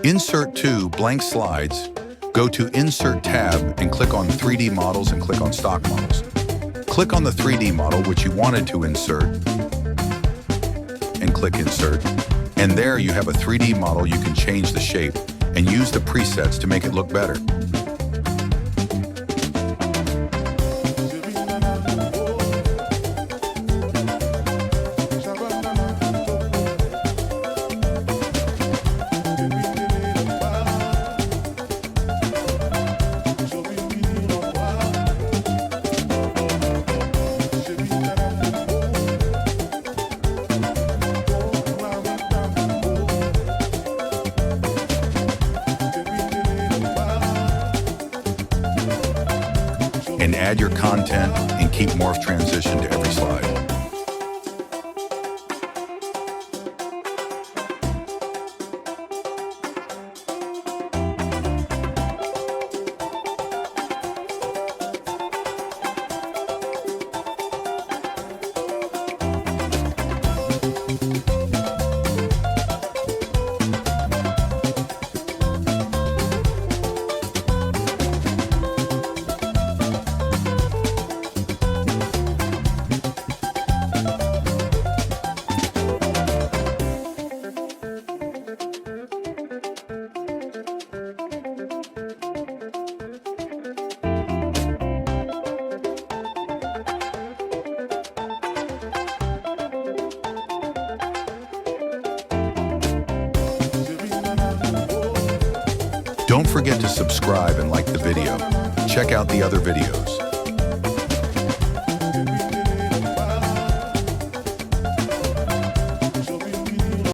Insert 2 blank slides, go to Insert tab and click on 3D models and click on stock models. Click on the 3D model which you wanted to insert and click Insert. And there you have a 3D model. You can change the shape and use the presets to make it look better. And add your content and keep morph transition to every slide. Don't forget to subscribe and like the video. Check out the other videos.